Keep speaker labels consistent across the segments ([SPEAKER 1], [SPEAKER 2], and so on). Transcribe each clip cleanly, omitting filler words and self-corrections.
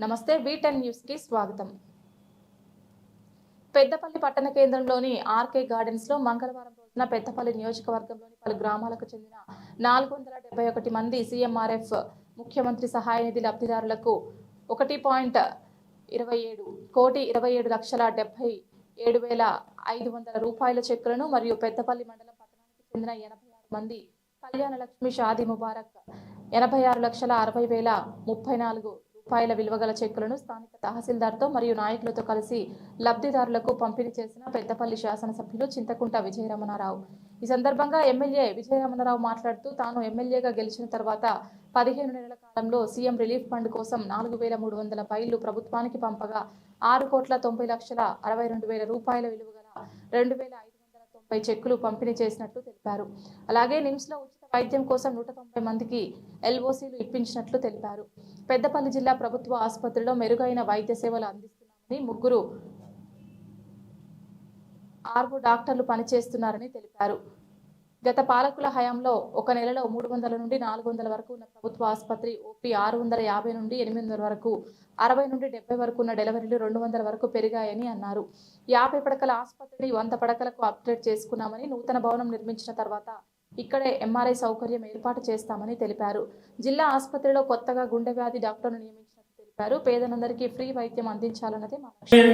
[SPEAKER 1] నమస్తే V10 news కి స్వాగతం. పెద్దపల్లి పట్టణ కేంద్రంలోని ఆర్కే గార్డెన్స్ లో మంగళవారం రోజున పెద్దపల్లి నియోజకవర్గంలోని పలు గ్రామాలకు చెందిన 471 మంది CMRF ముఖ్యమంత్రి సహాయ నిధి లబ్ధిదారులకు 1,27,27,77,500 రూపాయల చెక్కులను మరియు పెద్దపల్లి మండలం పట్టణానికి చెందిన 86 మంది కళ్యాణ లక్ష్మి షాదీ ముబారక్ 86,60,034 రూపాయల విలువగల చెక్కులను స్థానిక తహసీల్దార్తో మరియు నాయకులతో కలిసి లబ్ధిదారులకు పంపిణీ చేసిన పెద్దపల్లి శాసనసభ్యులు చింతకుంట విజయరమణారావు. ఈ సందర్భంగా ఎమ్మెల్యే విజయరమణారావు మాట్లాడుతూ తాను ఎమ్మెల్యేగా గెలిచిన తర్వాత 15 నెలల కాలంలో సీఎం రిలీఫ్ ఫండ్ కోసం 4,300 ఫైళ్లు ప్రభుత్వానికి పంపగా 6,90,62,000 రూపాయల విలువగల 2,590 చెక్కులు పంపిణీ చేసినట్లు తెలిపారు. అలాగే నిమ్స్ లో ఉచిత వైద్యం కోసం 190 మందికి LOCలు ఇప్పించినట్లు తెలిపారు. పెద్దపల్లి జిల్లా ప్రభుత్వ ఆసుపత్రిలో మెరుగైన వైద్య సేవలు అందిస్తున్నామని 3 ఆర్వో డాక్టర్లు పనిచేస్తున్నారని తెలిపారు. గత పాలకుల హయాంలో ఒక నెలలో 300 నుండి 400 వరకు ఉన్న ప్రభుత్వ ఆసుపత్రి ఓపీ 650 నుండి 800 వరకు, 60 నుండి 70 వరకు ఉన్న డెలివరీలు 200 వరకు పెరిగాయని అన్నారు. 50 పడకల ఆసుపత్రిని 100 పడకలకు అప్గ్రేడ్ చేసుకున్నామని, నూతన భవనం నిర్మించిన తర్వాత ఇక్కడే MRI సౌకర్యం ఏర్పాటు చేస్తామని తెలిపారు. జిల్లా ఆసుపత్రిలో కొత్తగా గుండె వ్యాధి డాక్టర్ను నియమించినట్టు తెలిపారు. పేదలందరికీ ఫ్రీ వైద్యం అందించాలన్నదే మా లక్ష్యం.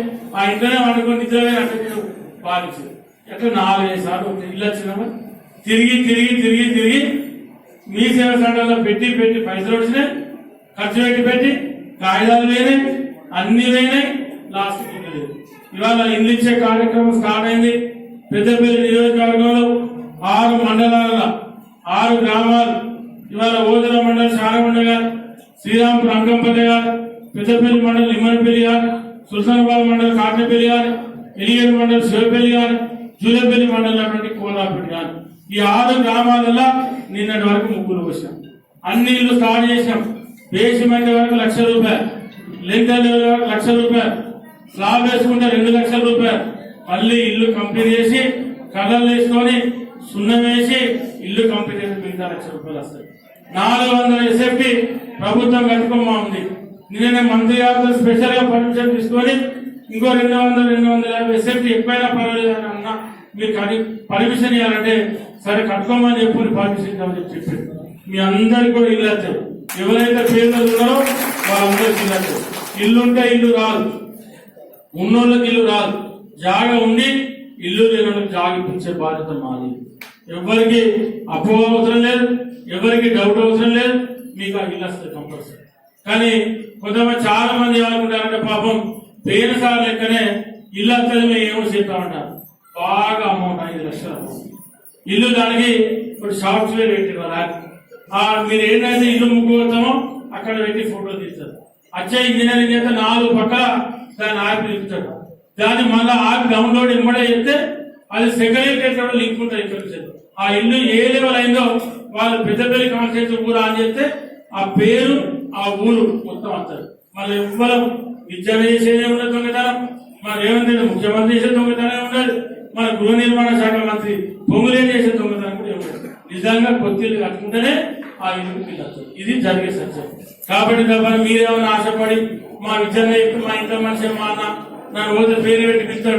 [SPEAKER 1] తిరిగి మీ సేవ సంఘాల్లో పెట్టి పైసలు వచ్చినాయి, ఖర్చు పెట్టి కాగితాలు వేయనాయి, అన్ని వేయనాయి, లాస్ట్ లేదు. ఇవాళ ఇల్లు ఇచ్చే కార్యక్రమం స్టార్ట్ అయింది. పెద్దపల్లి నియోజకవర్గంలో 6 మండలాల 6 గ్రామాలు ఇవాళ ఓదర మండలం శారగుండ గారు, శ్రీరాంపూర్ అంకంపల్లి గారు, పెద్దపల్లి మండలం లిమ్మనపల్లి గారు, సుల్తానాబాద్ మండలం కాటనపల్లి గారు, ఎలిగేడు మండలం శివపల్లి గారు, జూలపల్లి మండలం కోలాపల్లి గారు, ఈ 6 గ్రామాలలో నిన్నటి వరకు ముగ్గురు వచ్చాం. అన్ని ఇల్లు స్టార్ట్ చేసాం. బేసిమెంట్ వరకు ₹1,00,000, లింటర్ లెవెల్ వరకు ₹1,00,000, స్లాబ్ వేసుకుంటే ₹2,00,000. మళ్ళీ ఇల్లు కంప్లీట్ చేసి కలర్లు వేసుకొని సున్నం వేసి ఇల్లు కంప్లీట్ చేసి మిగతా ₹1,00,000 వస్తాయి. 400 SFT ప్రభుత్వం కట్టుకోమా ఉంది. నిన్న మంత్రి గారితో స్పెషల్ గా పర్మిషన్ తీసుకొని ఇంకో 200-250 SFT ఎక్కువైనా పర్వాలేదు అని అన్నా. మీరు పర్మిషన్ ఇవ్వాలంటే సరే కట్టుకోమని చెప్పి పర్మిషన్ ఇద్దామని చెప్పారు. మీ అందరికి కూడా ఇల్లు వచ్చారు. ఎవరైతే పేదలు ఉన్నారో వాళ్ళందరికీ ఇల్లు వచ్చారు. ఇల్లుంటే ఇల్లు రాదు, ఉన్నోళ్ళకి ఇల్లు రాదు. జాగా ఉండి ఇల్లు లేని వాళ్ళకి జాగా ఇప్పించే బాధ్యత మాది. ఎవరికి అపోహ అవసరం లేదు, ఎవరికి డౌట్ అవసరం లేదు. మీకు ఆ ఇల్లు వస్తుంది కంపల్సరీ. కానీ కొంతమంది చాలా మంది ఏమనుకుంటారంటే పాపం పేరు సార్ లెక్కనే ఇల్లు వస్తుంది మేము ఏమో చెప్తామంటారు. బాగా అమౌంట్ 5 లక్షలు ఇల్లు. దానికి ఇప్పుడు సాఫ్ట్వేర్ పెట్టివ్వాలి. మీరు ఏంటంటే ఇల్లు ముగ్గుతామో అక్కడ పెట్టి ఫోటో తీస్తారు. వచ్చే ఇంజనీరింగ్ అయితే 4 పక్కల దాన్ని ఆపి తిప్పుతాడు. దాన్ని మళ్ళీ ఆపి డౌన్లోడ్ ఇమ్మడే చెప్తే అది సెక్రటరీ లింక్ ఉంటుంది. ఆ ఇల్లు ఏ లెవెల్ అయిందో వాళ్ళు పెద్దపల్లి కాన్స్టిట్యూన్సీ ఊరు అని చెప్తే ఆ పేరు ఆ ఊరు మొత్తం వస్తారు. మళ్ళీ ఎవ్వరం విద్య చేసేదే ఉండదు దొంగతనం, మన రేవంత్ రెడ్డి ముఖ్యమంత్రి చేసే దొంగతనం ఉండదు, మన గృహ నిర్మాణ శాఖ మంత్రి పొంగులే చేసే దొంగతనం కూడా ఏముండదు. నిజంగా కొత్తిల్లు కట్టుకుంటేనే ఆ ఇల్లు వస్తుంది. ఇది జరిగే సత్యం. కాబట్టి తప్ప మీరేమన్నా ఆశపడి మా విద్యను మా ఇంట్లో మనిషి మా అన్న నన్ను రోజు పేరు పెట్టి పిలుస్తాడు.